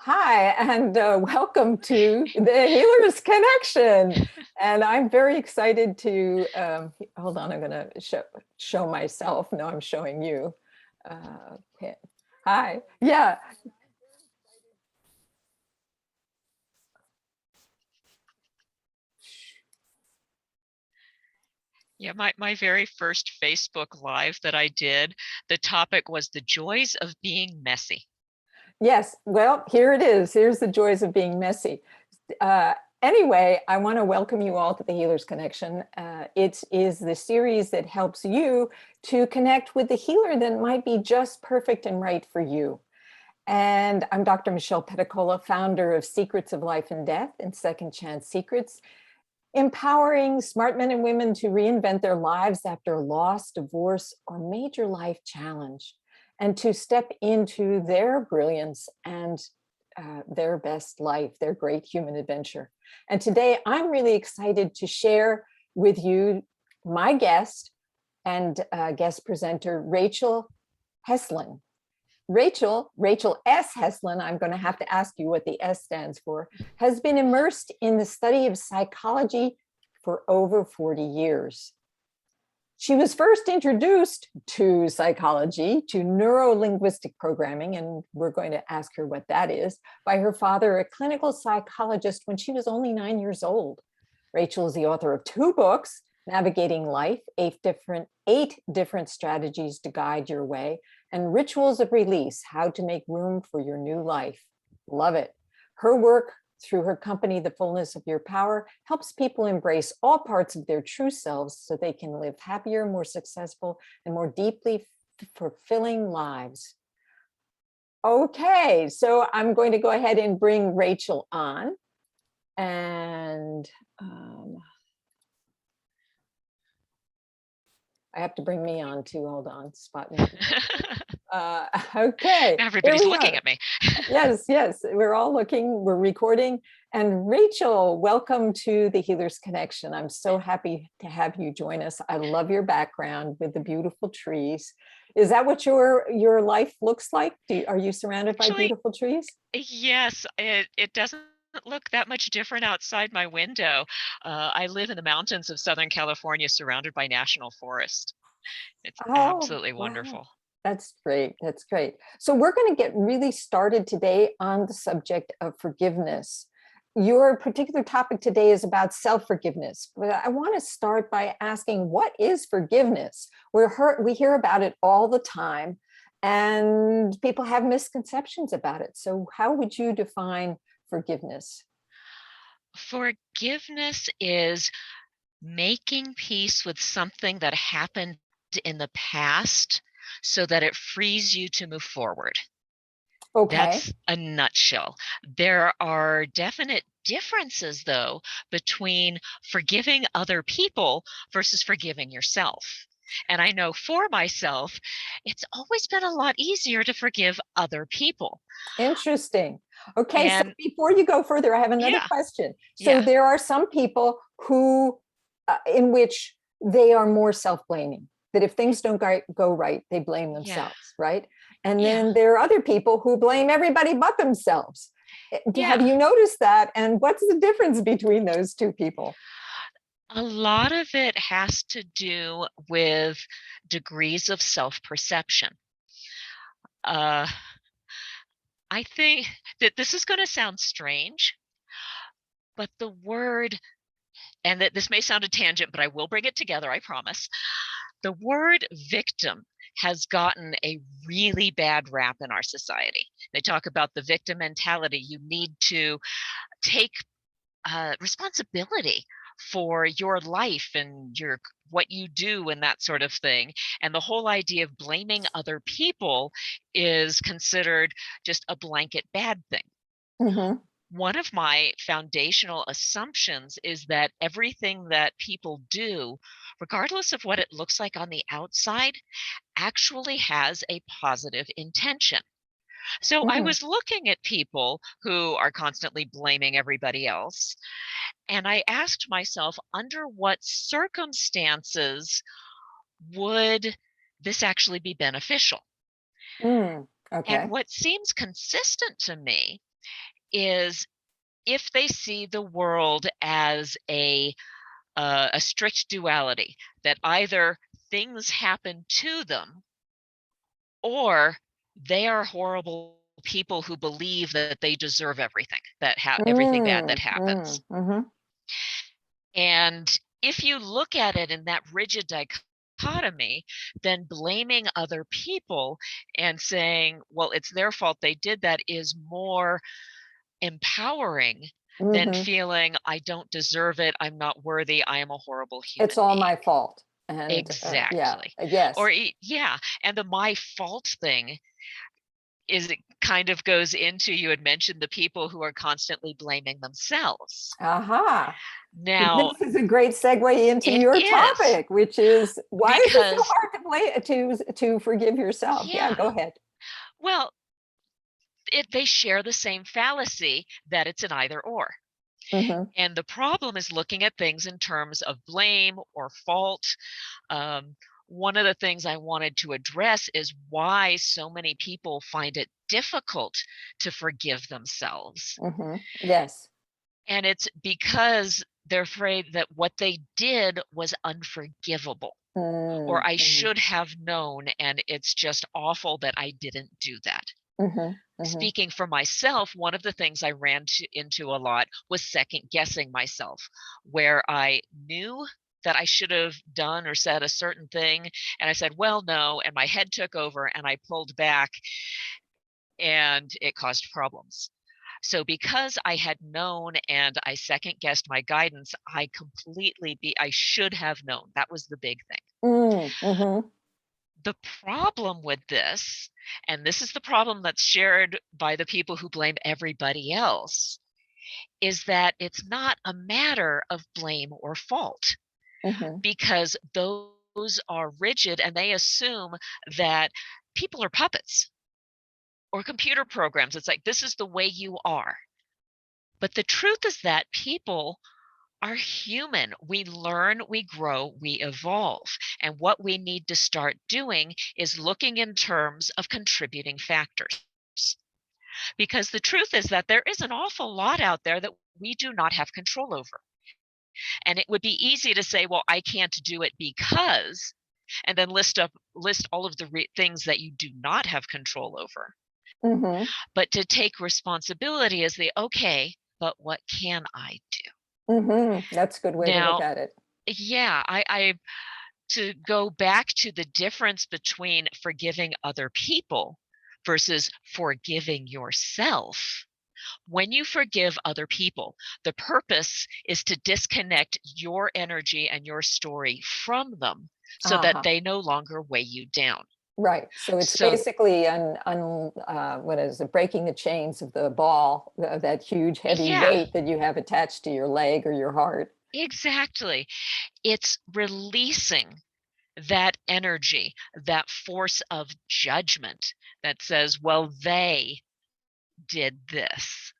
Hi, and welcome to the Healers Connection. And I'm very excited to, hold on, I'm going to show myself. No, I'm showing you. Okay. Hi. Yeah. Yeah, my very first Facebook Live that I did, the topic was the joys of being messy. Yes. Well, here it is. Here's the joys of being messy. Uh, anyway, I want to welcome you all to the Healers Connection. It is the series that helps you to connect with the healer that might be just perfect and right for you. And I'm Dr. Michelle Pedicola, founder of Secrets of Life and Death and Second Chance Secrets, empowering smart men and women to reinvent their lives after loss, divorce, or major life challenge, and to step into their brilliance and their best life, their great human adventure. And today I'm really excited to share with you my guest and guest presenter, Rachel Heslin. Rachel S. Heslin, I'm going to have to ask you what the S stands for, has been immersed in the study of psychology for over 40 years. She was first introduced to psychology, to neuro-linguistic programming, and we're going to ask her what that is, by her father, a clinical psychologist, when she was only 9 years old. Rachel is the author of 2 books, Navigating Life, eight different strategies to guide your way, and Rituals of Release, how to make room for your new life. Love it. Her work through her company, The Fullness of Your Power, helps people embrace all parts of their true selves so they can live happier, more successful, and more deeply fulfilling lives. Okay, so I'm going to go ahead and bring Rachel on. And I have to bring me on too. Hold on, spot me. Okay, here Everybody's we looking are. at me. Yes, we're all looking, we're recording. And Rachel, welcome to the Healers Connection. I'm so happy to have you join us. I love your background with the beautiful trees. Is that what your life looks like? Are you surrounded by Actually, beautiful trees? yes, it doesn't look that much different outside my window. I live in the mountains of Southern California, surrounded by national forest. It's Oh, absolutely wow. wonderful. That's great. That's great. So we're going to get really started today on the subject of forgiveness. Your particular topic today is about self-forgiveness, but I want to start by asking, what is forgiveness? We hear about it all the time, and people have misconceptions about it. So how would you define forgiveness? Forgiveness is making peace with something that happened in the past so that it frees you to move forward. Okay. That's a nutshell. There are definite differences, though, between forgiving other people versus forgiving yourself. And I know for myself, it's always been a lot easier to forgive other people. Interesting. Okay, so And before you go further, I have another yeah, question. So yeah, there are some people who, in which they are more self-blaming, that if things don't go right, they blame yeah, themselves, right? And yeah, then there are other people who blame everybody but themselves. Have yeah. you noticed that? And what's the difference between those two people? A lot of it has to do with degrees of self perception. Uh, I think that this is going to sound strange, but the word, and that this may sound a tangent, but I will bring it together, I promise. The word victim has gotten a really bad rap in our society. They talk about the victim mentality. You need to take responsibility for your life and your what you do and that sort of thing. And the whole idea of blaming other people is considered just a blanket bad thing. Mm-hmm. One of my foundational assumptions is that everything that people do, regardless of what it looks like on the outside, actually has a positive intention. So I Mm. was looking at people who are constantly blaming everybody else, and I asked myself, under what circumstances would this actually be beneficial? Mm. And Okay. what seems consistent to me is if they see the world as a strict duality, that either things happen to them or they are horrible people who believe that they deserve everything everything bad that happens. Mhm. And if you look at it in that rigid dichotomy, then blaming other people and saying, well, it's their fault they did that, is more empowering than Mhm. feeling I don't deserve it, I'm not worthy, I am a horrible It's human all being. my fault. And yeah, Exactly. yes. Yeah, and the my fault thing is, it kind of goes into, you had mentioned the people who are constantly blaming themselves. Aha. Now, This is a great segue into it your is topic, which is why is it so because hard to forgive yourself? Yeah, yeah, go ahead. well, they share the same fallacy that it's an either or. Mhm. And the problem is looking at things in terms of blame or fault. Um, One of the things I wanted to address is why so many people find it difficult to forgive themselves. Mhm. Yes. And it's because they're afraid that what they did was unforgivable, or I Mhm. should have known, and it's just awful that I didn't do that. Mhm. Mhm. Speaking for myself, one of the things I into a lot was second guessing myself, where I knew that I should have done or said a certain thing. And I said, well, no. And my head took over and I pulled back, and it caused problems. So because I had known and I second guessed my guidance, I should have known. That was the big thing. Mhm. The problem with this, and this is the problem that's shared by the people who blame everybody else, is that it's not a matter of blame or fault, Mhm. because those are rigid and they assume that people are puppets or computer programs. It's like, this is the way you are. But the truth is that people are human. We learn, we grow, we evolve. And what we need to start doing is looking in terms of contributing factors. Because the truth is that there is an awful lot out there that we do not have control over. And it would be easy to say, well, I can't do it because, and then list all of the things that you do not have control over. Mhm. But to take responsibility is the okay, but what can I do? Mhm. That's a good way to look Now, at it. yeah, I to go back to the difference between forgiving other people versus forgiving yourself. When you forgive other people, the purpose is to disconnect your energy and your story from them so that Aha. they no longer weigh you down. Right. So it's So, basically what is it? Breaking the chains of the ball, that huge heavy yeah, weight that you have attached to your leg or your heart. exactly. It's releasing that energy, that force of judgment that says, well, they did this.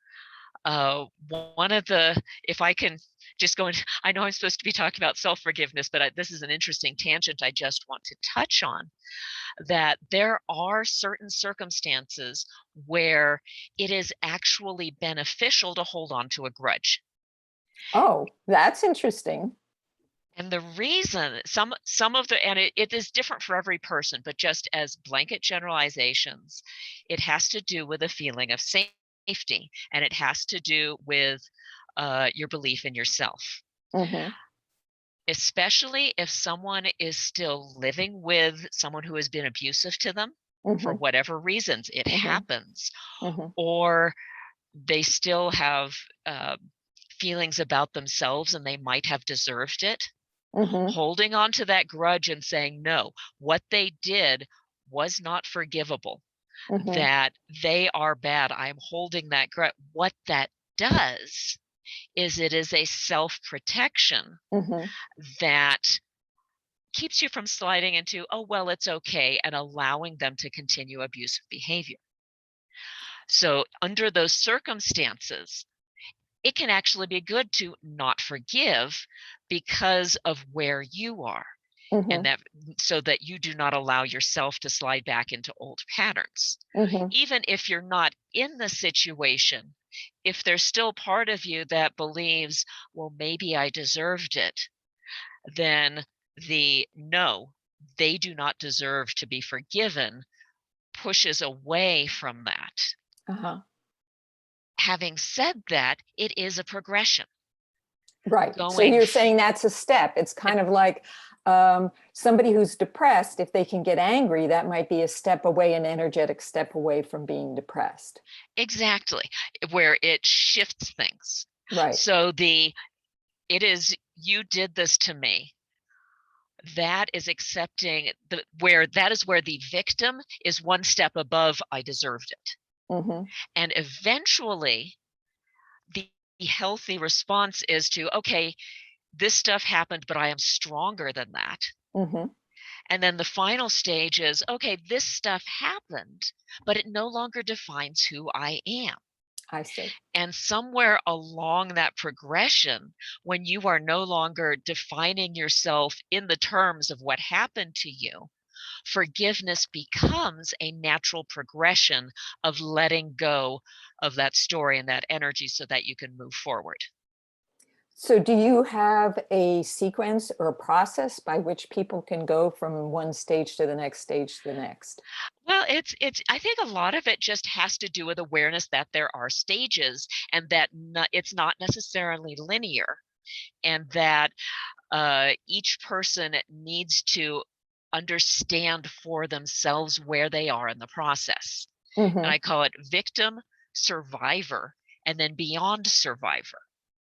One of the, if I can just go in, I know I'm supposed to be talking about self forgiveness, but this is an interesting tangent I just want to touch on, that there are certain circumstances where it is actually beneficial to hold on to a grudge. Oh, that's interesting. And the reason some of the, and it is different for every person, but just as blanket generalizations, it has to do with a feeling of safety, and it has to do with your belief in yourself. Mhm. Especially if someone is still living with someone who has been abusive to them for Mhm. whatever reasons, it Mhm. happens, Mhm. or they still have uh, feelings about themselves and they might have deserved it. Mhm. Holding on to that grudge and saying, no, what they did was not forgivable, Mhm. that they are bad. I'm holding that grudge. What that does is it is a self protection Mhm. that keeps you from sliding into, oh, well, it's okay, and allowing them to continue abusive behavior. So, under those circumstances, it can actually be good to not forgive because of where you are. and Mhm. that so that you do not allow yourself to slide back into old patterns. Mhm. Even if you're not in the situation, if there's still part of you that believes, well, maybe I deserved it, then the no, they do not deserve to be forgiven pushes away from that. Uh-huh. Having said that, it is a progression Right. So going. you're saying that's a step. It's kind of like somebody who's depressed, if they can get angry, that might be a step away, an energetic step away from being depressed. Exactly, where it shifts things. Right. So it is, you did this to me. That is accepting that is where the victim is one step above I deserved it. Mm-hmm. And eventually the healthy response is to, okay, this stuff happened, but I am stronger than that. Mm-hmm. And then the final stage is, okay, this stuff happened, but it no longer defines who I am. I see. And somewhere along that progression, when you are no longer defining yourself in the terms of what happened to you, forgiveness becomes a natural progression of letting go of that story and that energy so that you can move forward. So do you have a sequence or a process by which people can go from one stage to the next stage to the next? Well, it's I think a lot of it just has to do with awareness that there are stages, and that it's not necessarily linear, and that each person needs to understand for themselves where they are in the process. And Mm-hmm. I call it victim, survivor, and then beyond survivor.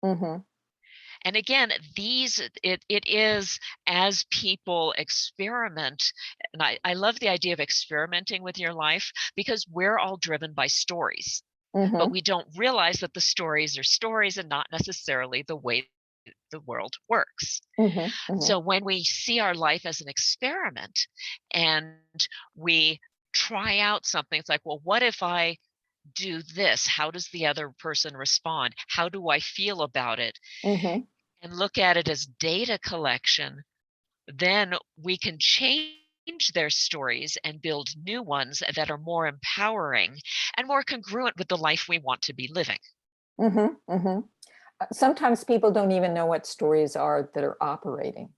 Mm-hmm. And again, it is, as people experiment, and I love the idea of experimenting with your life, because we're all driven by stories, but Mm-hmm. we don't realize that the stories are stories and not necessarily the way the world works. Mm-hmm. Mm-hmm. So when we see our life as an experiment and we try out something, it's like, well, what if I do this? How does the other person respond? How do I feel about it? Mm-hmm. And look at it as data collection, then we can change their stories and build new ones that are more empowering and more congruent with the life we want to be living. Mm-hmm. Mm-hmm. Sometimes people don't even know what stories are that are operating.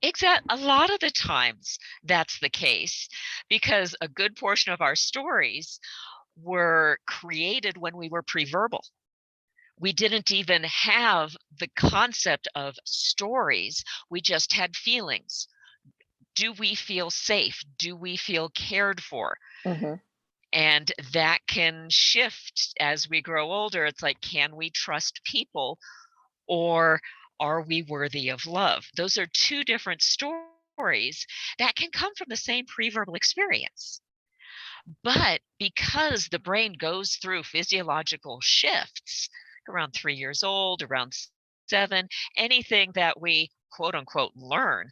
A lot of the times that's the case, because a good portion of our stories were created when we were pre-verbal. We didn't even have the concept of stories. We just had feelings. Do we feel safe? Do we feel cared for? Mm-hmm. And that can shift as we grow older. It's like, can we trust people, or are we worthy of love? Those are two different stories that can come from the same pre-verbal experience. But because the brain goes through physiological shifts around 3 years old, around seven, anything that we quote unquote learn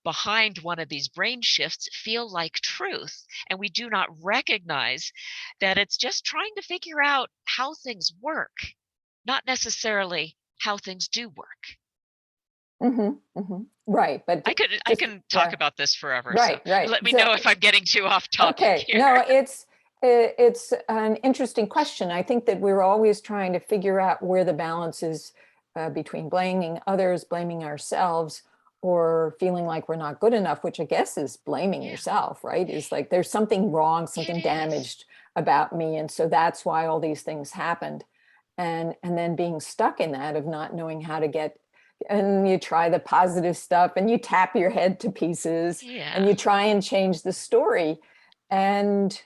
behind one of these brain shifts feel like truth. And we do not recognize that it's just trying to figure out how things work, not necessarily how things do work. Mm-hmm. Mm-hmm. Right. But I just, can talk yeah, about this forever. So right, right. let me So, know if I'm getting too off topic okay. here. No, it's an interesting question. I think that we're always trying to figure out where the balance is between blaming others, blaming ourselves, or feeling like we're not good enough, which I guess is blaming Yeah, yourself, right? Is like there's something wrong, it something is. damaged about me, and so that's why all these things happened. And then being stuck in that of not knowing how to get, and you try the positive stuff and you tap your head to pieces and Yeah. you try and change the story. And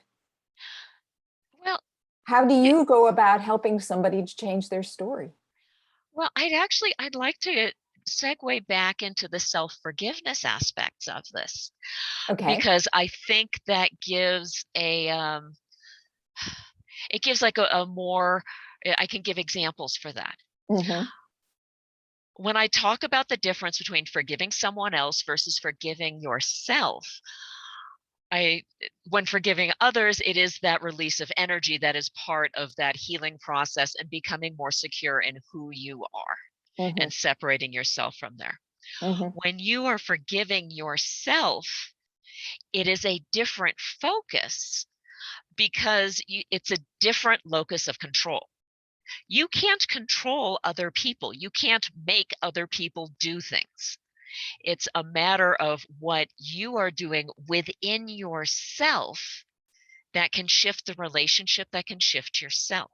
Well, how do it, you go about helping somebody to change their story? well, I'd like to segue back into the self-forgiveness aspects of this, Okay. because I think that gives it gives like a more, I can give examples for that. Mm-hmm. When I talk about the difference between forgiving someone else versus forgiving yourself, I when forgiving others, it is that release of energy that is part of that healing process and becoming more secure in who you are Mm-hmm. and separating yourself from there. Mhm. When you are forgiving yourself, it is a different focus because it's a different locus of control. You can't control other people. You can't make other people do things. It's a matter of what you are doing within yourself that can shift the relationship, that can shift yourself.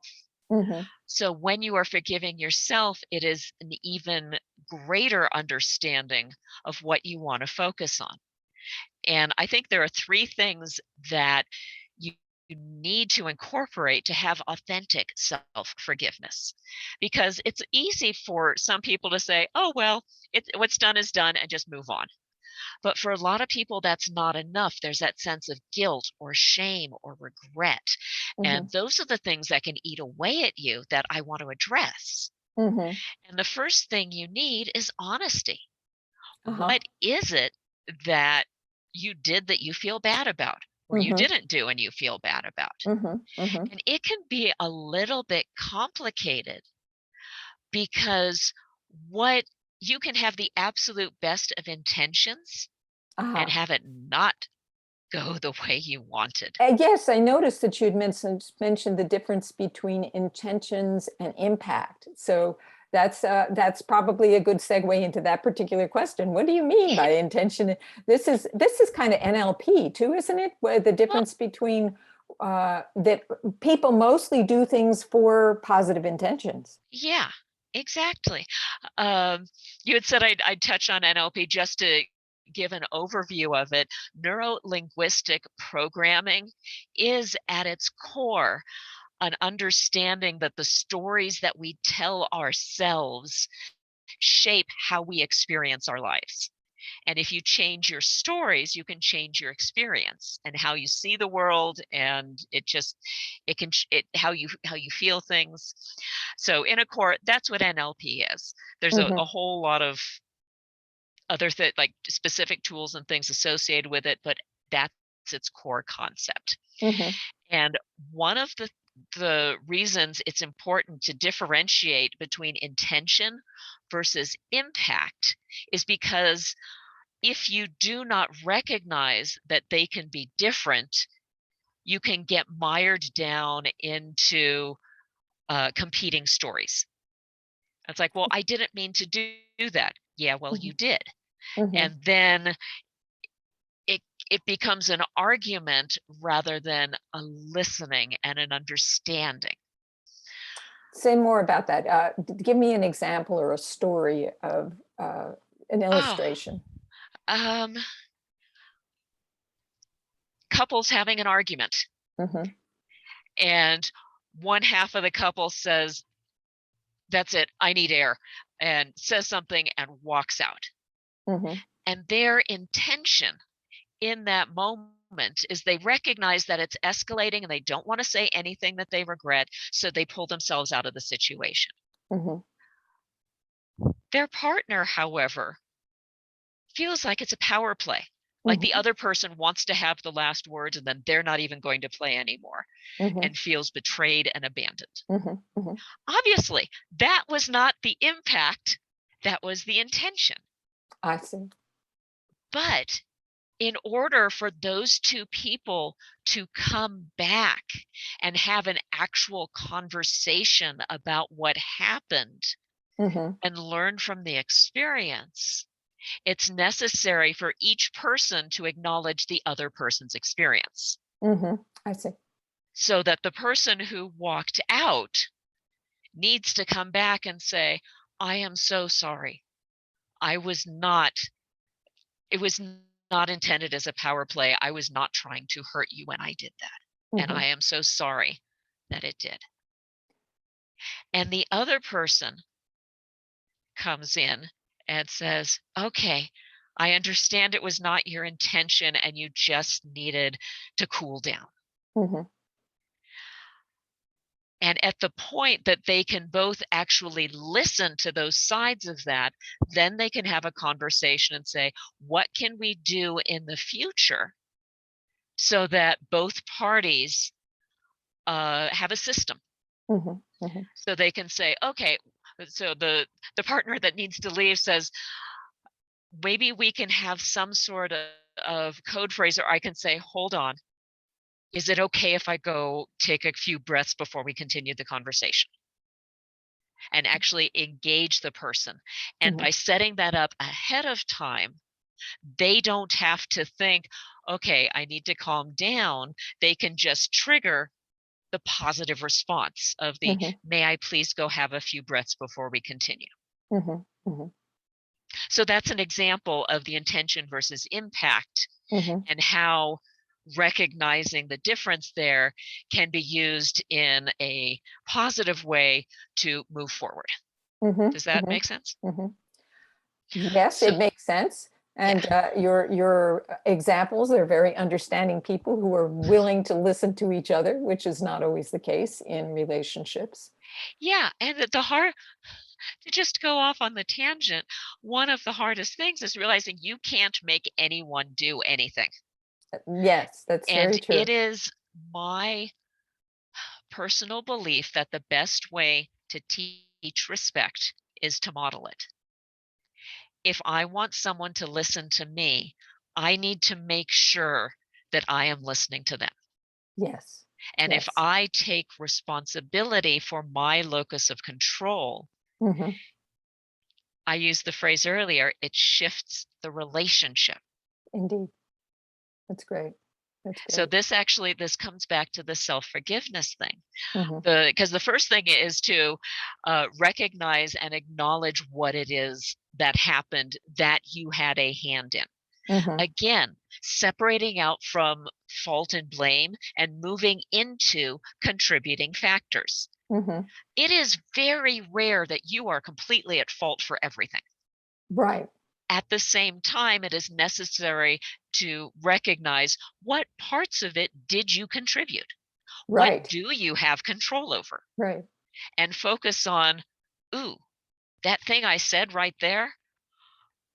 Mhm. So when you are forgiving yourself, it is an even greater understanding of what you want to focus on. And I think there are three things that you need to incorporate to have authentic self forgiveness. Because it's easy for some people to say, oh, well, what's done is done and just move on. But for a lot of people, that's not enough. There's that sense of guilt or shame or regret. And Mhm. those are the things that can eat away at you that I want to address. Mhm. And the first thing you need is honesty. Uh-huh. What is it that you did that you feel bad about, or you Mhm. didn't do and you feel bad about? Mhm. Mhm. And it can be a little bit complicated because what you can have the absolute best of intentions and Uh-huh. have it not go the way you wanted. Yes, I noticed that you had mentioned the difference between intentions and impact. So that's probably a good segue into that particular question. What do you mean Yeah. by intention? This is kind of NLP too, isn't it? Where the Well, difference between that people mostly do things for positive intentions. yeah, exactly. Um, you had said I'd touch on NLP just to give an overview of it. Neuro linguistic programming is at its core an understanding that the stories that we tell ourselves shape how we experience our lives. And if you change your stories, you can change your experience and how you see the world, and it can how you feel things. So in a court, that's what NLP is. There's Hmm. a whole lot of other like specific tools and things associated with it, but that's its core concept. Hmm. And one of the reasons it's important to differentiate between intention versus impact is because if you do not recognize that they can be different, you can get mired down into competing stories. It's like, well, I didn't mean to do that. Yeah, well, Hmm. you did. Hmm. And then it it becomes an argument rather than a listening and an understanding. Say more about that. Give me an example or a story of an Oh, illustration. um, couples having an argument, Hmm. and one half of the couple says, "That's it, I need air," and says something and walks out. Hmm. And their intention in that moment is they recognize that it's escalating and they don't want to say anything that they regret, so they pull themselves out of the situation. Hmm. Their partner, however, feels like it's a power play. Like the Hmm. other person wants to have the last words and then they're not even going to play anymore Hmm. and feels betrayed and abandoned. Hmm. Hmm. Obviously, that was not the impact, that was the intention. I see. But in order for those two people to come back and have an actual conversation about what happened Hmm. and learn from the experience, it's necessary for each person to acknowledge the other person's experience Hmm. I see. so that the person who walked out needs to come back and say, I am so sorry. I was not, it was not intended as a power play. I was not trying to hurt you when I did that. And Hmm. I am so sorry that it did. And the other person comes in and says, okay, I understand it was not your intention and you just needed to cool down. Hmm. And at the point that they can both actually listen to those sides of that, then they can have a conversation and say, what can we do in the future so that both parties have a system? Hmm. Hmm. So they can say, okay, so the partner that needs to leave says, maybe we can have some sort of code phrase, or I can say, hold on, is it okay if I go take a few breaths before we continue the conversation? And actually engage the person. And Mhm. by setting that up ahead of time, they don't have to think, okay, I need to calm down. They can just trigger the positive response of the, Mhm. may I please go have a few breaths before we continue. Mhm. Mhm. So that's an example of the intention versus impact, Mhm. and how recognizing the difference there can be used in a positive way to move forward. Mhm. Does that Mhm. make sense? Mhm. Yes, So, it makes sense. yeah. And your examples are very understanding people who are willing to listen to each other, which is not always the case in relationships. Yeah, and the hard to just go off on the tangent, one of the hardest things is realizing you can't make anyone do anything. Yes, that's very And it true. is my personal belief that the best way to teach respect is to model it. If I want someone to listen to me, I need to make sure that I am listening to them. Yes. And if Yes. I take responsibility for my locus of control, Hmm. I used the phrase earlier, it shifts the relationship. Indeed. That's great. That's So great. this comes back to the self-forgiveness thing. Hmm. Because the first thing is to recognize and acknowledge what it is that happened that you had a hand in. Hmm. Again, separating out from fault and blame and moving into contributing factors. Hmm. It is very rare that you are completely at fault for everything. Right. At the same time, it is necessary to recognize what parts of it did you contribute? What Right. do you have control over? Right. And focus on, ooh, that thing I said right there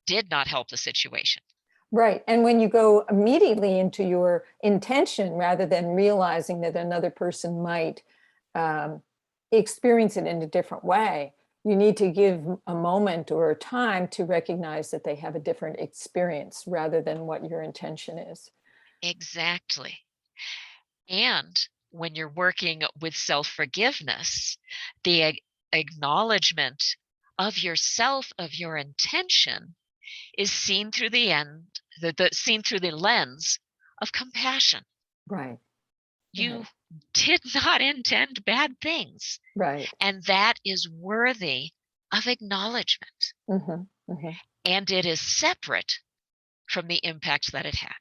did not help the situation. Right. And when you go immediately into your intention rather than realizing that another person might um, experience it in a different way, you need to give a moment or a time to recognize that they have a different experience rather than what your intention is. Exactly. And when you're working with self forgiveness, the acknowledgement of yourself, of your intention, is seen through seen through the lens of compassion. Right. You Right. did not intend bad things, Right. and that is worthy of acknowledgement. Hmm. Hmm. And it is separate from the impact that it had.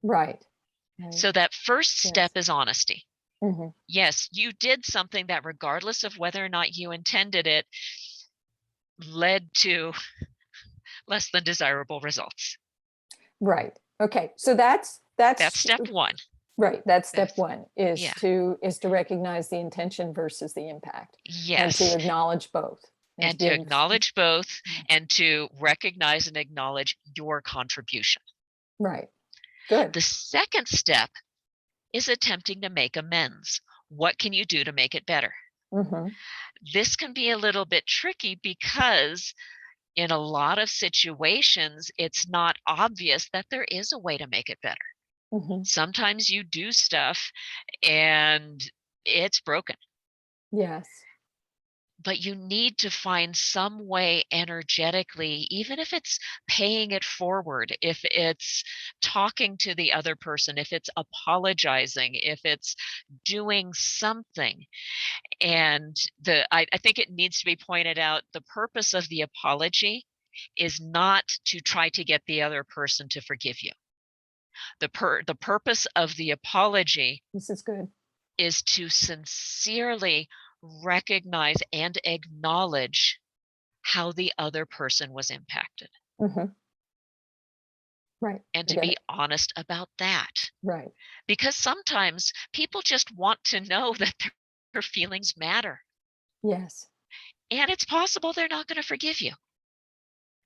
Right. Right. So that first step Yes. is honesty. Hmm. Yes, you did something that, regardless of whether or not you intended it, led to less than desirable results. Right. Okay. So That's that's step one. right. That's step That's, one yeah. is to recognize the intention versus the impact and to Yes. acknowledge both and to And to give. acknowledge both, Yeah. and to recognize and acknowledge your contribution. Right. Good. The second step is attempting to make amends. What can you do to make it better? Hmm. This can be a little bit tricky because in a lot of situations, it's not obvious that there is a way to make it better. Hmm. Sometimes you do stuff and it's broken, Yes. but you need to find some way energetically, even if it's paying it forward, if it's talking to the other person, if it's apologizing, if it's doing something. And I think it needs to be pointed out, the purpose of the apology is not to try to get the other person to forgive you. The purpose of the apology This is good. is to sincerely recognize and acknowledge how the other person was impacted, Hmm. Right. and I to get be it. honest about that. Right. Because sometimes people just want to know that their feelings matter. Yes. And it's possible they're not going to forgive you.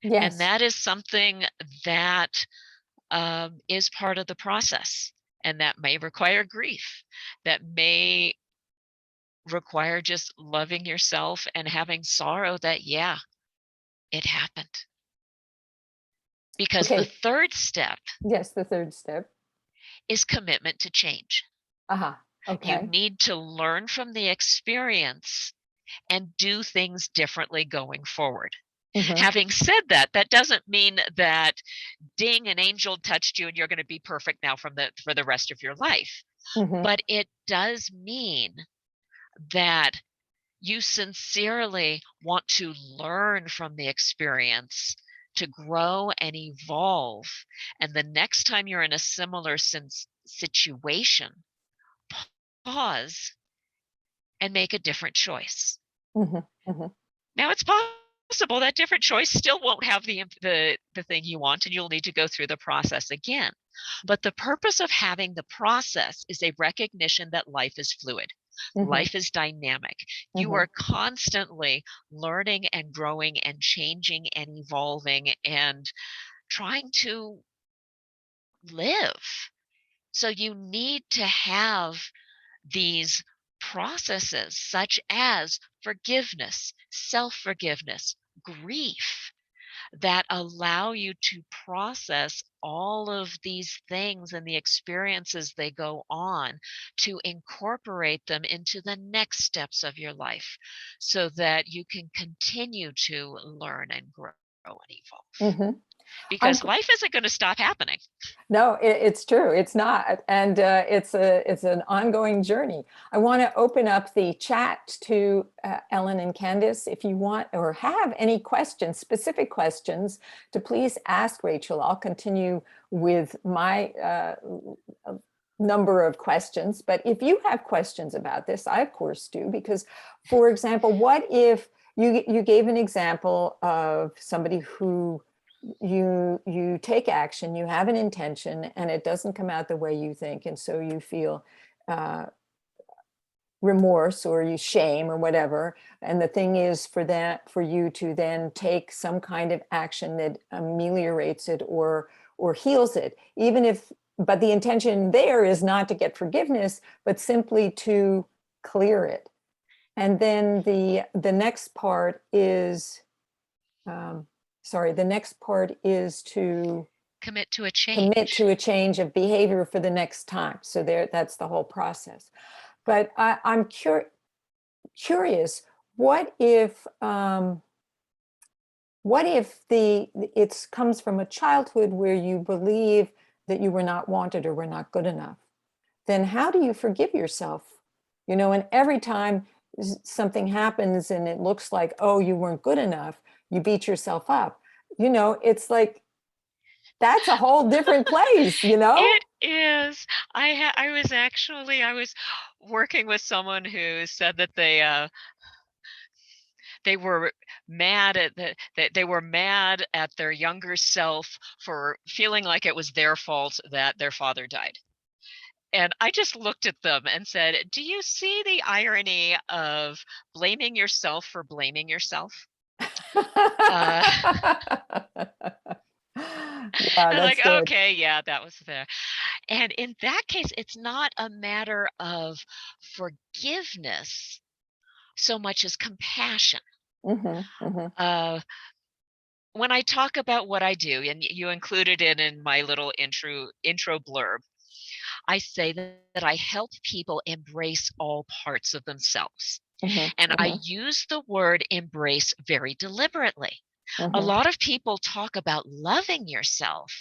And Yes. that is something that is part of the process. And that may require grief, that may require just loving yourself and having sorrow that, yeah, it happened. Because the Okay. third step Yes, the third step. is commitment to change. Uh-huh. You Okay. need to learn from the experience and do things differently going forward. Mm-hmm. Having said that, that doesn't mean that ding, an angel touched you and you're going to be perfect now for the rest of your life. Mm-hmm. But it does mean that you sincerely want to learn from the experience to grow and evolve. And the next time you're in a similar situation, pause and make a different choice. Mm-hmm. Mm-hmm. Now it's possible that different choice still won't have the thing you want, and you'll need to go through the process again. But the purpose of having the process is a recognition that life is fluid. Mm-hmm. Life is dynamic. You Mm-hmm. are constantly learning and growing and changing and evolving and trying to live. So you need to have these processes such as forgiveness, self forgiveness, grief that allow you to process all of these things and the experiences they go on to incorporate them into the next steps of your life so that you can continue to learn and grow and evolve Mm-hmm. I'm because life isn't going to stop happening. No, it's true. It's not, and it's an ongoing journey. I want to open up the chat to Ellen and Candice. If you want or have any questions, specific questions, to please ask Rachel. I'll continue with my number of questions. But if you have questions about this, I of course do. Because, for example, what if you gave an example of somebody who you take action, you have an intention, and it doesn't come out the way you think, and so you feel uh, remorse or you shame or whatever. And the thing is for you to then take some kind of action that ameliorates it or heals it, even if, but the intention there is not to get forgiveness, but simply to clear it. And then the next part is the next part is to Commit to a commit change. to a change of behavior for the next time. So that's the whole process. But I'm curious, what if it comes from a childhood where you believe that you were not wanted or were not good enough? Then how do you forgive yourself? And every time something happens and it looks like, oh, you weren't good enough, you beat yourself up. It's like that's a whole different place. It is. I was working with someone who said that they were mad at that they were mad at their younger self for feeling like it was their fault that their father died. And I just looked at them and said, "Do you see the irony of blaming yourself for blaming yourself?" Uh, Yeah, and like, that's good. okay, yeah, that was there. And in that case, it's not a matter of forgiveness so much as compassion. Hmm. Hmm. Uh, when I talk about what I do, and you included it in my little intro blurb, I say that I help people embrace all parts of themselves. Hmm. And I Hmm. use the word embrace very deliberately. A Hmm. lot of people talk about loving yourself,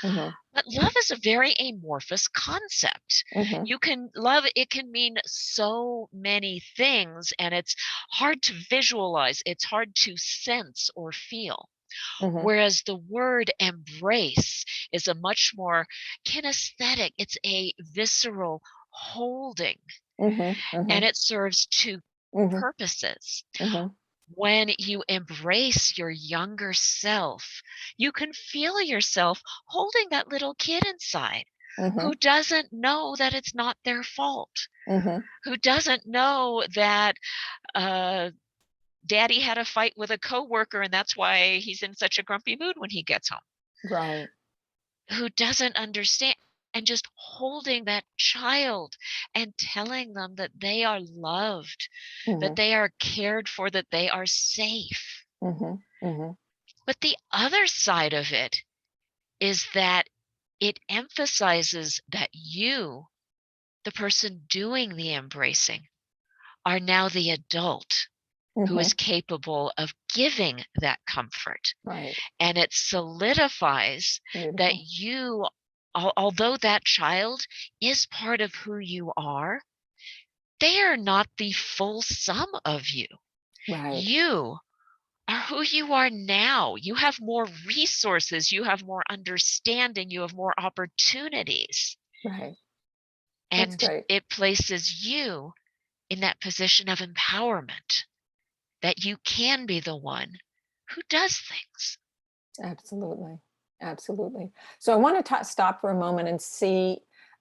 Hmm. but love is a very amorphous concept. Hmm. You can love, it can mean so many things, and it's hard to visualize, it's hard to sense or feel. Hmm. Whereas the word embrace is a much more kinesthetic, it's a visceral holding, Hmm. and Hmm. it serves two Hmm. purposes. Hmm. When you embrace your younger self, you can feel yourself holding that little kid inside Hmm. who doesn't know that it's not their fault, Hmm. who doesn't know that uh, daddy had a fight with a coworker and that's why he's in such a grumpy mood when he gets home, Right. who doesn't understand. And just holding that child and telling them that they are loved, that Hmm. they are cared for, that they are safe. Hmm. Hmm. But the other side of it is that it emphasizes that you, the person doing the embracing, are now the adult who is Hmm. capable of giving that comfort. Right. And it solidifies that Beautiful. you, although that child is part of who you are, they are not the full sum of you. Right. You are who you are now. You have more resources, you have more understanding, you have more opportunities. Right. That's And great. it places you in that position of empowerment that you can be the one who does things. Absolutely. Absolutely. So I want to stop for a moment and see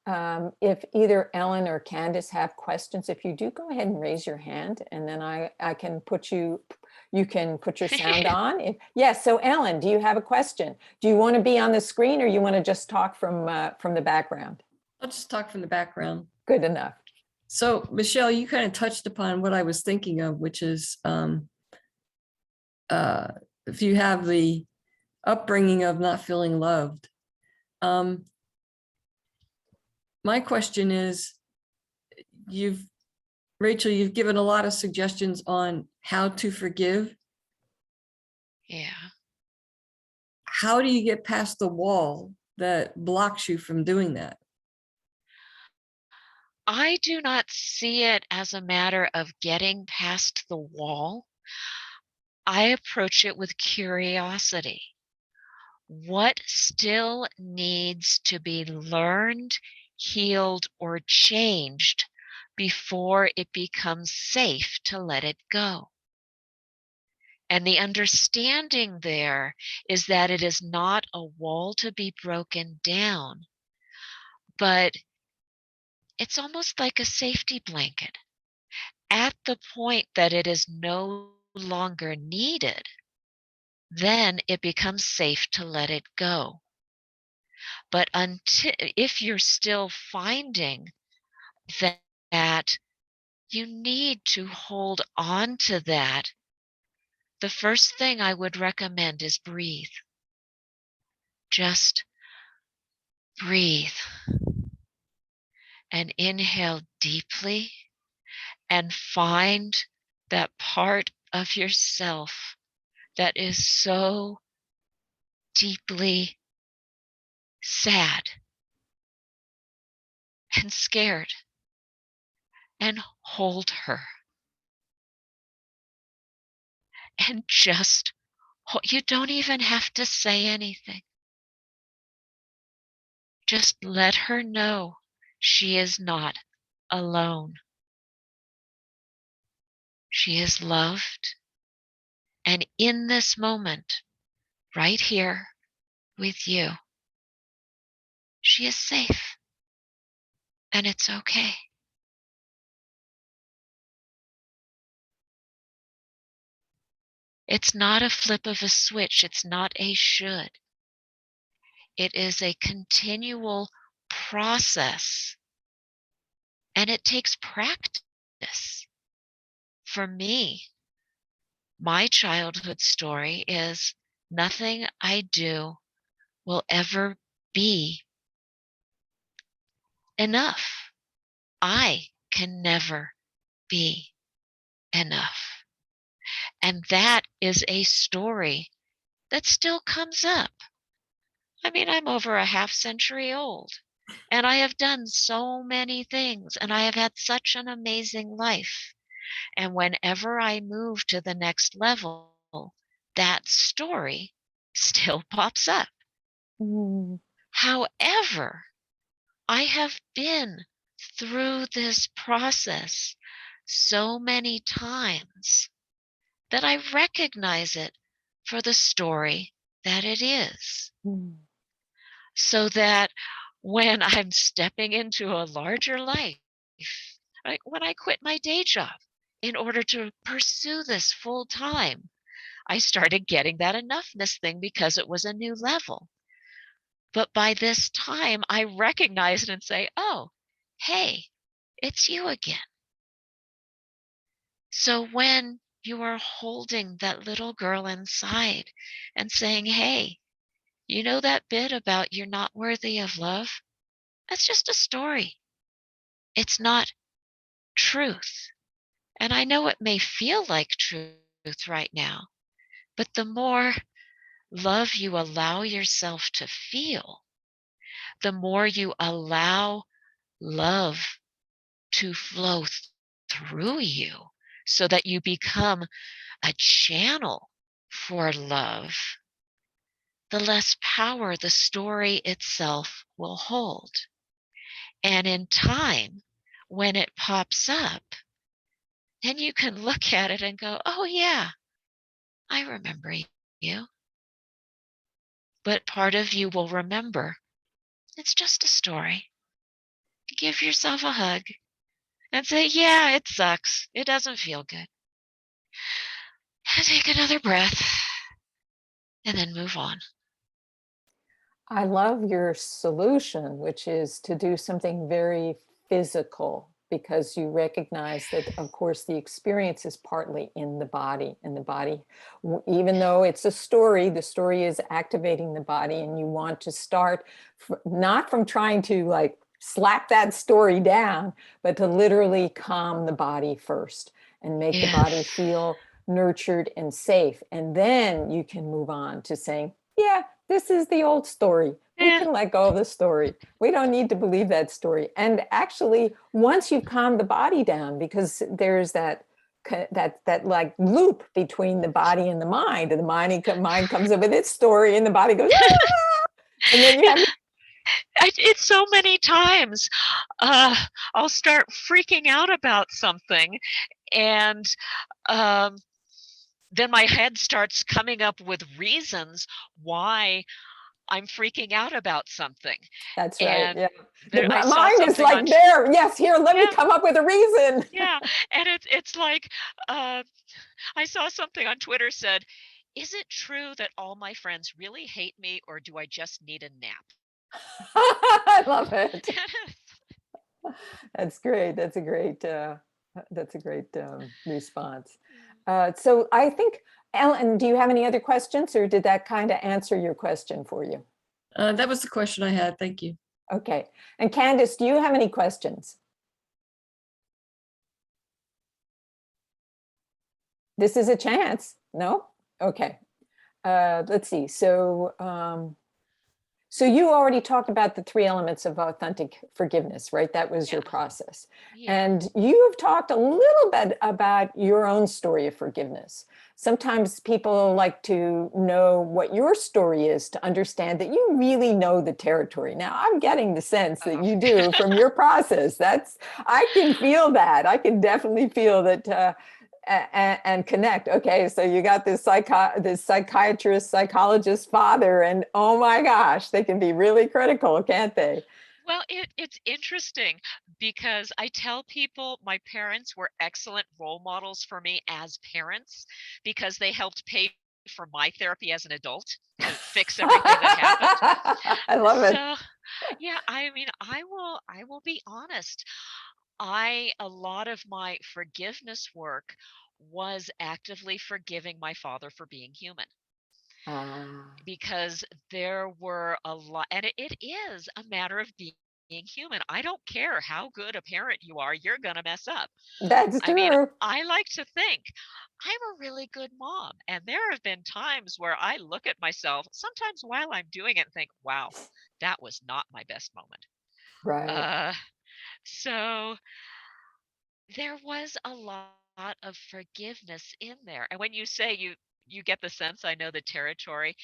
if either Ellen or Candace have questions. If you do, go ahead and raise your hand, and then I can put you can put your sound on. Yes. So Ellen, do you have a question? Do you want to be on the screen, or you want to just talk from the background? I'll just talk from the background. Good enough. So, Michelle, you kind of touched upon what I was thinking of, which is if you have the upbringing of not feeling loved. My question is, Rachel, you've given a lot of suggestions on how to forgive. Yeah. How do you get past the wall that blocks you from doing that? I do not see it as a matter of getting past the wall. I approach it with curiosity. What still needs to be learned, healed, or changed before it becomes safe to let it go? And the understanding there is that it is not a wall to be broken down, but it's almost like a safety blanket. At the point that it is no longer needed, then it becomes safe to let it go. But until if you're still finding that, that you need to hold on to that, the first thing I would recommend is breathe. Just breathe and inhale deeply and find that part of yourself that is so deeply sad and scared, and hold her and just you don't even have to say anything. Just let her know she is not alone. She is loved. And in this moment, right here with you, she is safe and it's okay. It's not a flip of a switch. It's not a should. It is a continual process, and it takes practice. For me, my childhood story is nothing I do will ever be enough. I can never be enough. And that is a story that still comes up. I mean, I'm over a half century old, and I have done so many things, and I have had such an amazing life. And whenever I move to the next level, that story still pops up. Mm. However, I have been through this process so many times that I recognize it for the story that it is. Mm. So that when I'm stepping into a larger life, like when I quit my day job in order to pursue this full time, I started getting that enoughness thing because it was a new level. But by this time, I recognize it and say, oh, hey, it's you again. So when you are holding that little girl inside and saying, hey, You know that bit about you're not worthy of love? That's just a story. It's not truth. And I know it may feel like truth right now, but the more love you allow yourself to feel, the more you allow love to flow through you so that you become a channel for love, the less power the story itself will hold. And in time, when it pops up, then you can look at it and go, oh, yeah, I remember you. But part of you will remember it's just a story. Give yourself a hug and say, yeah, it sucks. It doesn't feel good. And take another breath and then move on. I love your solution, which is to do something very physical, because you recognize that, of course, the experience is partly in the body. And the body, even though it's a story, the story is activating the body. And you want to start not from trying to like slap that story down, but to literally calm the body first and make the body Yes. feel nurtured and safe. And then you can move on to saying, yeah, this is the old story. We Yeah. can let go of the story. We don't need to believe that story. And actually, once you've calmed the body down, because there's that like loop between the body and the mind, and the mind comes up with its story, and the body goes, ah! And then you have It's so many times I'll start freaking out about something, and um, then my head starts coming up with reasons why I'm freaking out about something. that's right. And Yeah. The there, I saw mind is something on, like, there, yes, here, let me yeah, come up with a reason. yeah, and it's like uh, I saw something on Twitter said, "Is it true that all my friends really hate me, or do I just need a nap?" I love it. That's great. That's a great response. So I think, Ellen, do you have any other questions, or did that kind of answer your question for you? That was the question I had. Thank you. Okay. And Candace, do you have any questions? This is a chance. No? Okay. Let's see. So you already talked about the 3 elements of authentic forgiveness, right? That was Yeah, your process. yeah. And you have talked a little bit about your own story of forgiveness. Sometimes people like to know what your story is to understand that you really know the territory. Now, I'm getting the sense that Oh. you do from your process. I can feel that. I can definitely feel that and connect. Okay, so you got this psychiatrist, psychologist father, and oh my gosh, they can be really critical, can't they? Well, it's interesting because I tell people my parents were excellent role models for me as parents because they helped pay for my therapy as an adult to fix everything that happened. I love it. So, yeah, I mean, I will be honest. A lot of my forgiveness work was actively forgiving my father for being human, Ah, because there were a lot, and it is a matter of being human. I don't care how good a parent you are, you're going to mess up. that's I mean, true. I like to think I'm a really good mom, and there have been times where I look at myself sometimes while I'm doing it and think, wow, that was not my best moment. Right. uh so there was a lot of forgiveness in there. And when you say you get the sense I know the territory,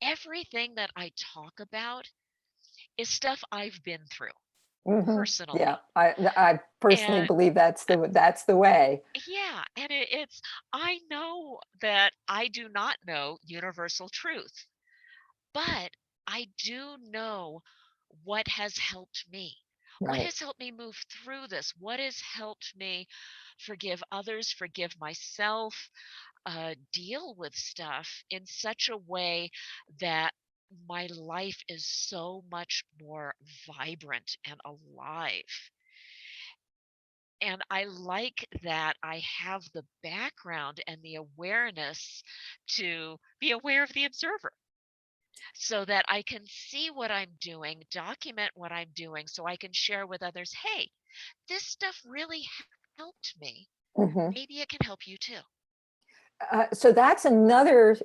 everything that I talk about is stuff I've been through Hmm. Yeah, personally. I personally And believe that's the way. yeah, and it's I know that I do not know universal truth, but I do know what has helped me. What Right. has helped me move through this? What has helped me forgive others, forgive myself, deal with stuff in such a way that my life is so much more vibrant and alive. And I like that I have the background and the awareness to be aware of the observer. so that I can see what I'm doing, document what I'm doing, so I can share with others, hey, this stuff really helped me. Mhm. Maybe it can help you too. So that's another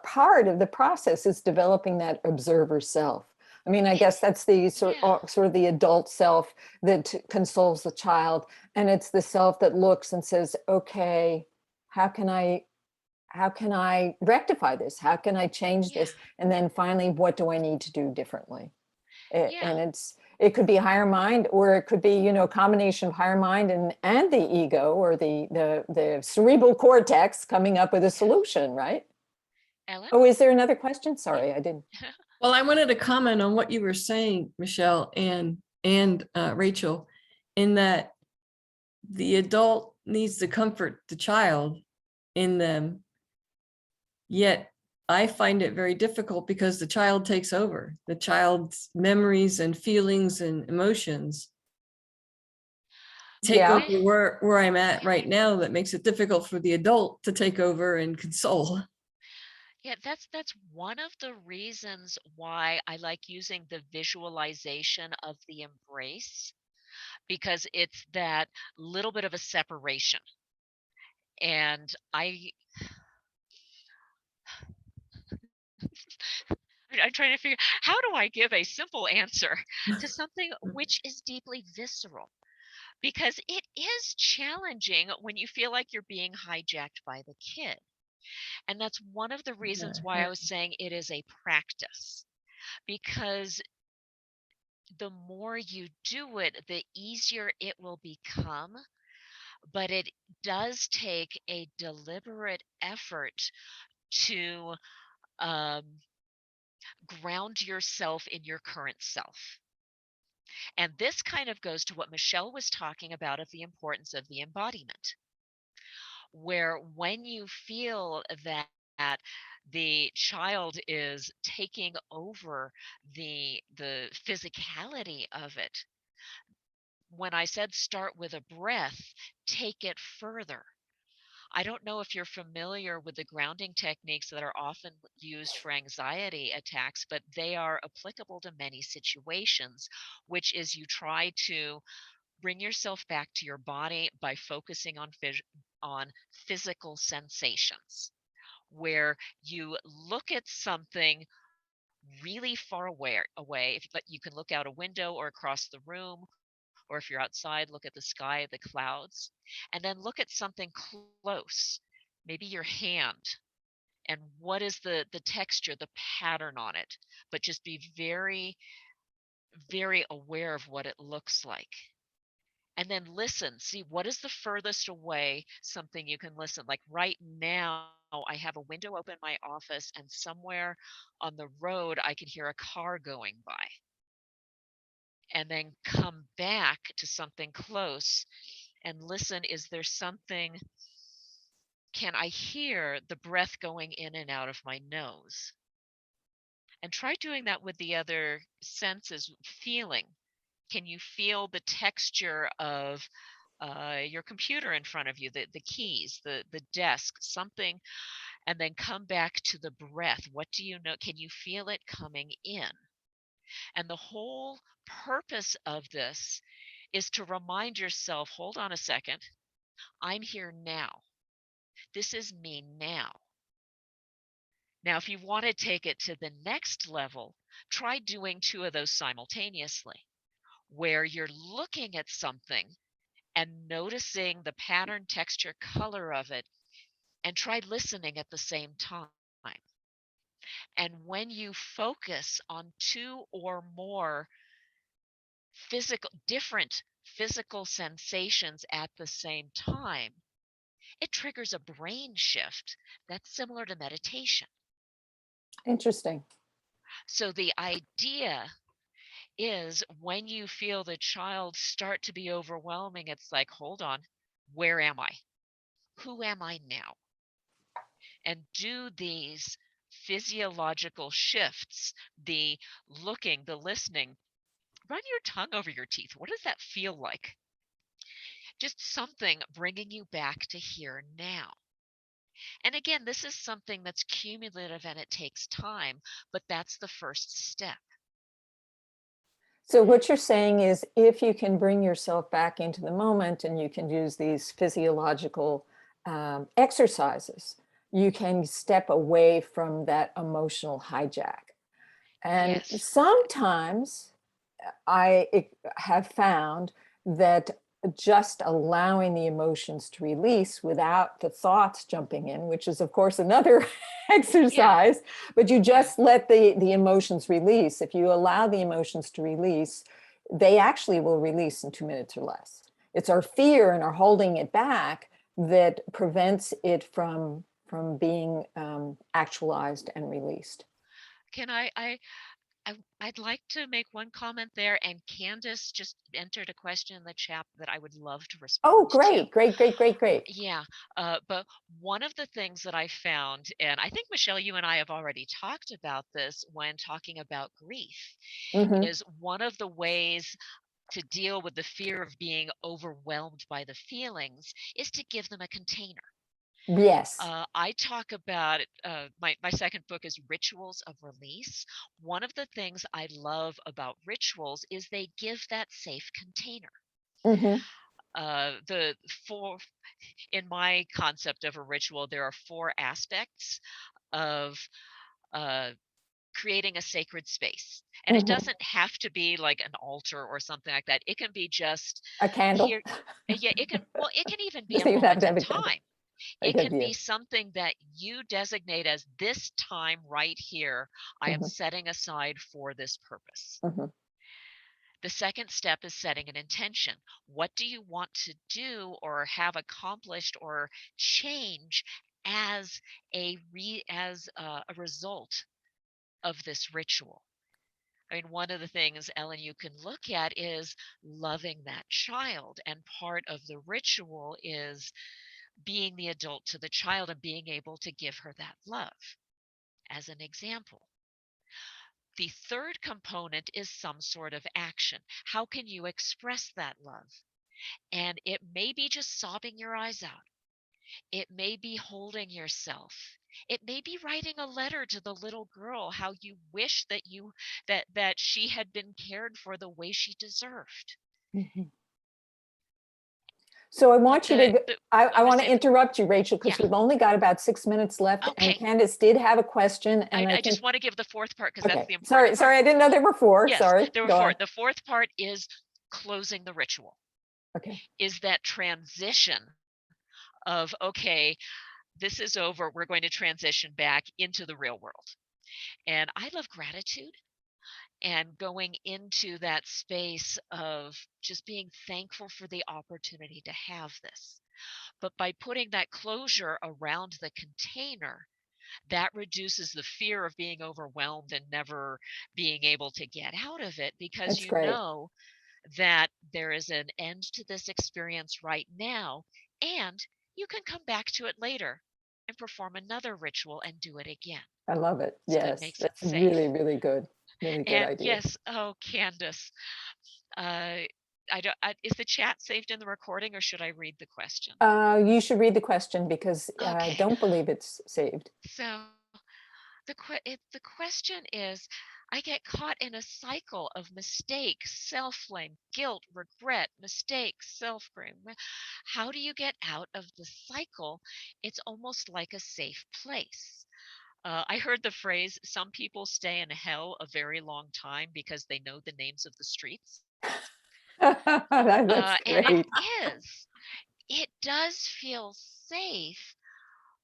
part of the process, is developing that observer self. I mean, I guess that's the Yeah. sort of the adult self that consoles the child, and it's the self that looks and says, "Okay, how can I rectify this? How can I change Yeah. this? And then finally, what do I need to do differently?" Yeah. And it could be higher mind, or it could be, a combination of higher mind and the ego, or the cerebral cortex coming up with a Yeah. solution, right? Ellen? Oh, is there another question? Yeah. Sorry, I didn't. Well, I wanted to comment on what you were saying, Michelle and Rachel, in that the adult needs to comfort the child in them. Yet I find it very difficult because the child takes over. The child's memories and feelings and emotions take Yeah. over where I'm at Yeah. right now. That makes it difficult for the adult to take over and console. Yeah, that's one of the reasons why I like using the visualization of the embrace, because it's that little bit of a separation. And I'm trying to figure, how do I give a simple answer to something which is deeply visceral? Because it is challenging when you feel like you're being hijacked by the kid. And that's one of the reasons why I was saying it is a practice, because the more you do it, the easier it will become. But it does take a deliberate effort to um, ground yourself in your current self. And this kind of goes to what Michelle was talking about of the importance of the embodiment, where when you feel that the child is taking over the physicality of it, when I said start with a breath, take it further. I don't know if you're familiar with the grounding techniques that are often used for anxiety attacks, but they are applicable to many situations, which is you try to bring yourself back to your body by focusing on physical sensations, where you look at something really far away. If, but you can look out a window or across the room, or if you're outside, look at the sky, the clouds, and then look at something close, maybe your hand, and what is the texture, the pattern on it, but just be very, very aware of what it looks like. And then listen, see what is the furthest away something you can listen. Like right now, I have a window open in my office, and somewhere on the road, I can hear a car going by. And then come back to something close and listen. Is there something? Can I hear the breath going in and out of my nose? And try doing that with the other senses, feeling. Can you feel the texture of your computer in front of you, the keys, the desk, something, and then come back to the breath. What do you know? Can you feel it coming in? And the whole purpose of this is to remind yourself, hold on a second, I'm here now. This is me now. Now, if you want to take it to the next level, try doing two of those simultaneously, where you're looking at something and noticing the pattern, texture, color of it, and try listening at the same time. And when you focus on two or more different physical sensations at the same time, it triggers a brain shift that's similar to meditation. Interesting. So the idea is when you feel the child start to be overwhelming, it's like, hold on, where am I? Who am I now? And do these physiological shifts, the looking, the listening, run your tongue over your teeth. What does that feel like? Just something bringing you back to here now. And again, this is something that's cumulative and it takes time, but that's the first step. So what you're saying is if you can bring yourself back into the moment and you can use these physiological exercises, you can step away from that emotional hijack. And Yes. sometimes I have found that just allowing the emotions to release without the thoughts jumping in, which is of course another exercise, but you just let the emotions release. If you allow the emotions to release, they actually will release in 2 minutes or less. It's our fear and our holding it back that prevents it from being actualized and released. Can I'd like to make one comment there, and Candace just entered a question in the chat that I would love to Oh, respond to. great, great, great, great, great. Yeah, but one of the things that I found, and I think Michelle, you and I have already talked about this when talking about grief, Mm-hmm. is one of the ways to deal with the fear of being overwhelmed by the feelings is to give them a container. Yes. I talk about my second book is Rituals of Release. One of the things I love about rituals is they give that safe container. Mm-hmm. The four In my concept of a ritual, there are four aspects of uh, creating a sacred space, and it Mm-hmm. doesn't have to be like an altar or something like that. It can be just A candle. here. Yeah, it can. Well, it can even be a Doesn't even have moment to have in a candle. time. A It good can view. be something that you designate as this time right here, I am Mm-hmm. setting aside for this purpose. Mm-hmm. The second step is setting an intention. What do you want to do or have accomplished or change as a result of this ritual? I mean, one of the things, Ellen, you can look at is loving that child. And part of the ritual is being the adult to the child and being able to give her that love, as an example. The third component is some sort of action. How can you express that love? And it may be just sobbing your eyes out. It may be holding yourself. It may be writing a letter to the little girl how you wish that she had been cared for the way she deserved. Mm-hmm. So I But want you to, I I would want to say, interrupt you, Rachel, yeah, because we've only got about 6 minutes left. And okay. Candace did have a question. And I I just think, want to give the fourth part because that's okay, the important sorry, part. sorry, I didn't know there were four. Yes, Sorry, there were go four. on. The fourth part is closing the ritual. Okay. Is that transition of, okay, this is over. We're going to transition back into the real world. And I love gratitude and going into that space of just being thankful for the opportunity to have this. But by putting that closure around the container, that reduces the fear of being overwhelmed and never being able to get out of it, because That's you great. know that there is an end to this experience right now, and you can come back to it later and perform another ritual and do it again. I love it. So it Yes, makes it that's really, safe. really good. Really good And idea. yes, oh, Candace, uh, is the chat saved in the recording, or should I read the question? You should read the question because I Okay, don't believe it's saved. so the question is, I get caught in a cycle of mistake, self-blame, guilt, regret, mistake, self-blame. How do you get out of the cycle? It's almost like a safe place. I heard the phrase, some people stay in hell a very long time because they know the names of the streets. That's And it great. is. It does feel safe,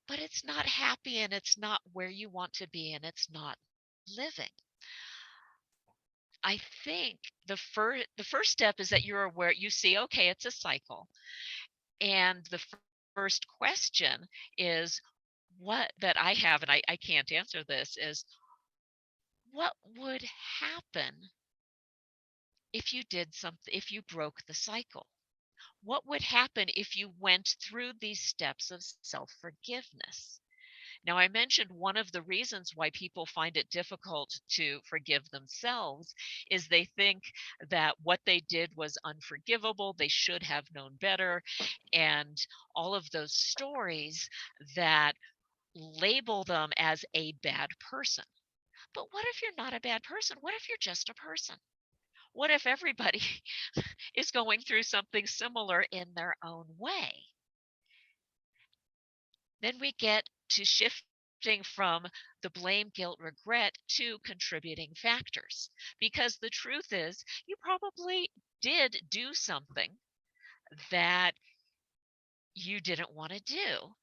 but it's not happy and it's not where you want to be and it's not living. I think the first step is that you're aware, you see, okay, it's a cycle. And the first question is, what that I have, and I can't answer this, is what would happen if you did something, if you broke the cycle? What would happen if you went through these steps of self forgiveness? Now, I mentioned one of the reasons why people find it difficult to forgive themselves is they think that what they did was unforgivable, they should have known better, and all of those stories that label them as a bad person. But what if you're not a bad person? What if you're just a person? What if everybody is going through something similar in their own way? Then we get to shifting from the blame, guilt, regret to contributing factors. Because the truth is, you probably did do something that you didn't want to do.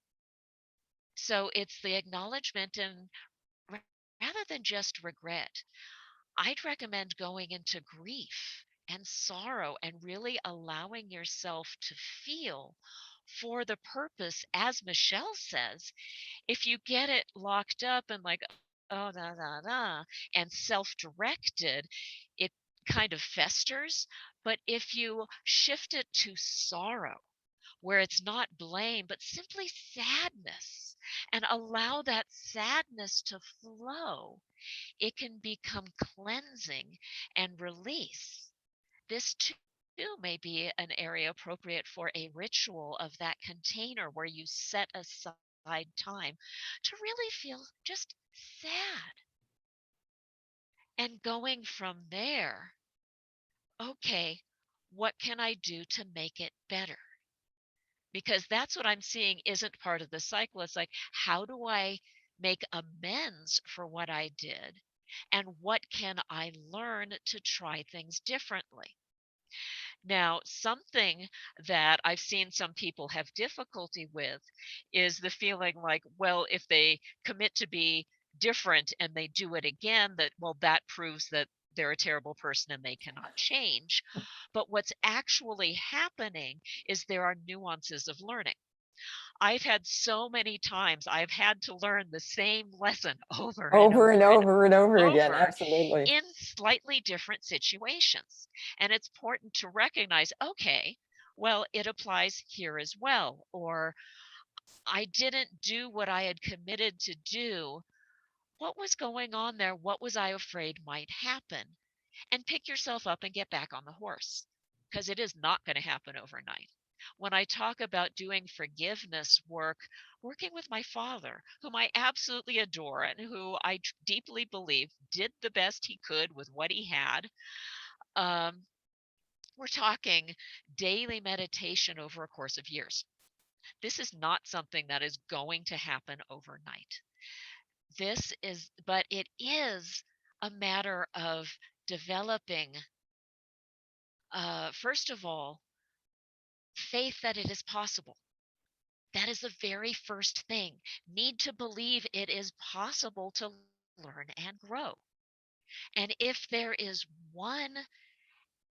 So it's the acknowledgement, and rather than just regret, I'd recommend going into grief and sorrow and really allowing yourself to feel for the purpose, as Michelle says. If you get it locked up and like, oh, da, da, da, and self-directed, it kind of festers. But if you shift it to sorrow, where it's not blame, but simply sadness, and allow that sadness to flow, it can become cleansing and release. This too may be an area appropriate for a ritual of that container where you set aside time to really feel just sad. And going from there, okay, what can I do to make it better? Because that's what I'm seeing isn't part of the cycle. It's like, how do I make amends for what I did? And what can I learn to try things differently? Now, something that I've seen some people have difficulty with is the feeling like, well, if they commit to be different and they do it again, that, well, that proves that they're a terrible person and they cannot change. But what's actually happening is there are nuances of learning. I've had so many times I've had to learn the same lesson over and Over and over and over and over again. over Absolutely. in slightly different situations. And it's important to recognize, okay, well, it applies here as well. Or I didn't do what I had committed to do. What was going on there? What was I afraid might happen? And pick yourself up and get back on the horse, because it is not going to happen overnight. When I talk about doing forgiveness work, working with my father, whom I absolutely adore and who I deeply believe did the best he could with what he had, um, we're talking daily meditation over a course of years. This is not something that is going to happen overnight. But it is a matter of developing, first of all, faith that it is possible. That is the very first thing. Need to believe it is possible to learn and grow. And if there is one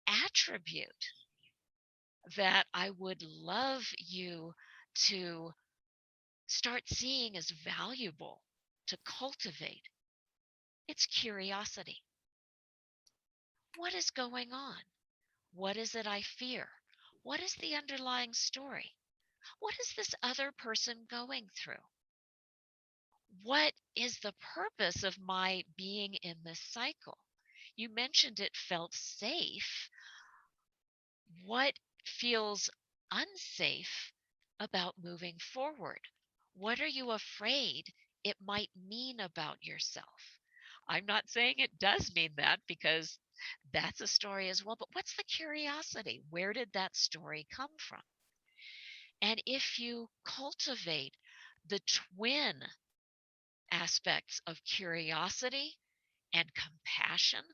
attribute that I would love you to start seeing as valuable to cultivate, it's curiosity. What is going on? What is it I fear? What is the underlying story? What is this other person going through? What is the purpose of my being in this cycle? You mentioned it felt safe. What feels unsafe about moving forward? What are you afraid it might mean about yourself? I'm not saying it does mean that, because that's a story as well, but what's the curiosity? Where did that story come from? And if you cultivate the twin aspects of curiosity and compassion,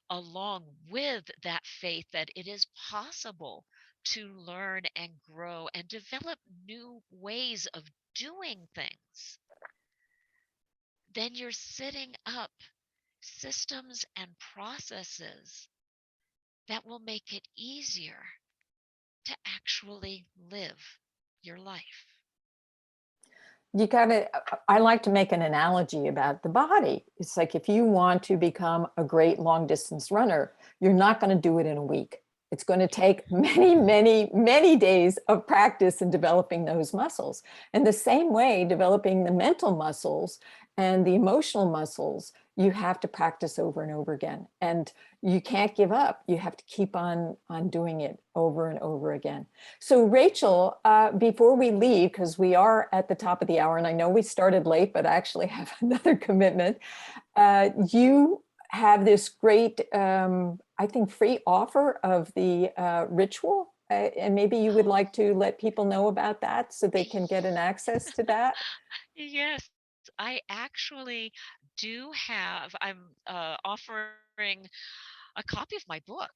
along with that faith that it is possible to learn and grow and develop new ways of doing things, then you're setting up systems and processes that will make it easier to actually live your life. You gotta, I like to make an analogy about the body. It's like, if you want to become a great long distance runner, you're not going to do it in a week. It's going to take many, many, many days of practice in developing those muscles. And the same way, developing the mental muscles and the emotional muscles, you have to practice over and over again. And you can't give up. You have to keep on doing it over and over again. So Rachel, before we leave, because we are at the top of the hour, and I know we started late, but I actually have another commitment. You have this great, I think, free offer of the ritual. And maybe you would like to let people know about that so they can get an access to that. Yes, I actually do have, I'm offering a copy of my book,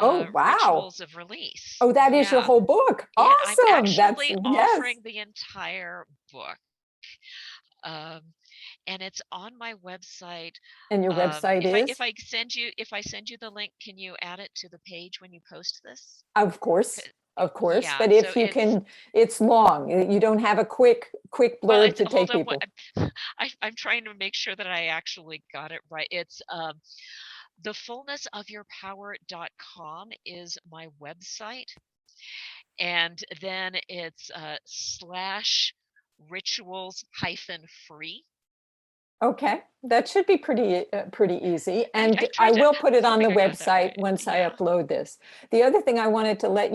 Oh, wow. Rituals of Release. Oh, that is your Yeah, whole book. yeah, I'm Awesome. That's, actually yes. offering the entire book. Um, and it's on my website. And your website is? If I send you the link, can you add it to the page when you post this? Of course, of course. Yeah, But so if you can, it's long. You don't have a quick well, blurb it's to hold take on. people. I'm trying to make sure that I actually got it right. It's thefullnessofyourpower.com is my website, and then it's slash rituals hyphen free. Okay, that should be pretty easy. I And I tried to, will put I'm it on the hoping I got that website right. once I Yeah. upload this. The other thing I wanted to let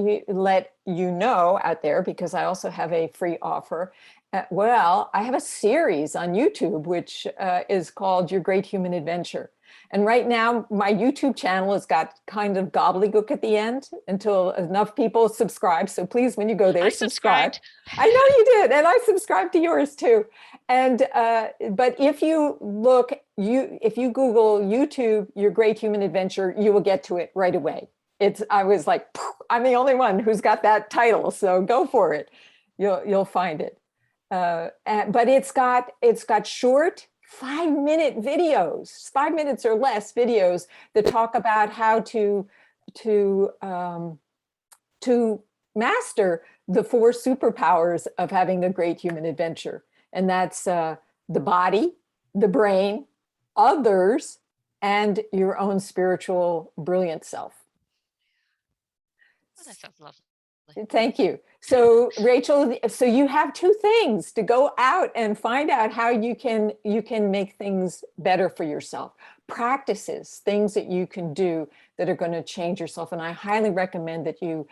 you know out there, because I also have a free offer. Well, I have a series on YouTube, which is called Your Great Human Adventure. And right now, my YouTube channel has got kind of gobbledygook at the end until enough people subscribe. So please, when you go there, I subscribe. subscribed. I know you did, and I subscribed to yours too. And but if you Google YouTube Your Great Human Adventure, you will get to it right away. I was like, I'm the only one who's got that title, so go for it. You'll find it. But it's got short 5-minute videos, 5 minutes or less videos that talk about how to master the 4 superpowers of having a great human adventure. And that's the body, the brain, others, and your own spiritual brilliant self. Oh, that sounds lovely. Thank you. So Rachel, so you have 2 things to go out and find out how you can make things better for yourself. Practices, things that you can do that are going to change yourself. And I highly recommend that you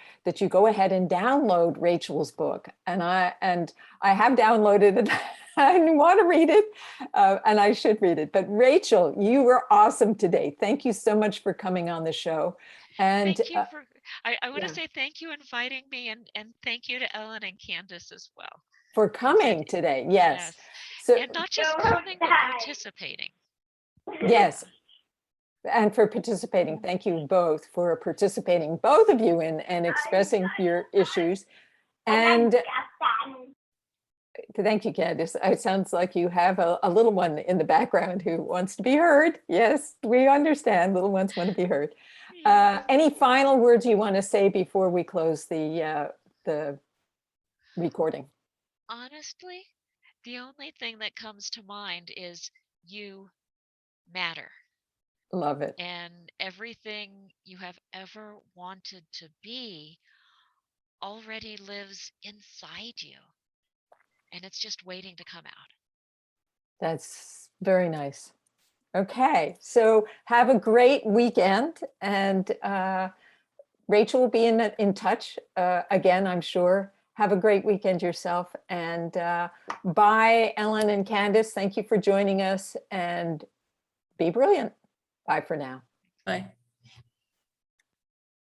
go ahead and download Rachel's book. And I have downloaded it. I want to read it, and I should read it. But Rachel, you were awesome today. Thank you so much for coming on the show. And thank you for, I want to yeah. say thank you inviting me, and thank you to Ellen and Candace as well. For coming today, yes. So, and not just coming, but participating. Yes, and for participating. Thank you both for participating, both of you, and expressing your issues. And thank you, Candace. It sounds like you have a little one in the background who wants to be heard. Yes, we understand. Little ones want to be heard. Any final words you want to say before we close the recording? Honestly, the only thing that comes to mind is you matter. Love it. And everything you have ever wanted to be already lives inside you. And it's just waiting to come out. That's very nice. Okay, so have a great weekend, and Rachel will be in touch again, I'm sure. Have a great weekend yourself, and bye, Ellen and Candace. Thank you for joining us, and be brilliant. Bye for now. Bye.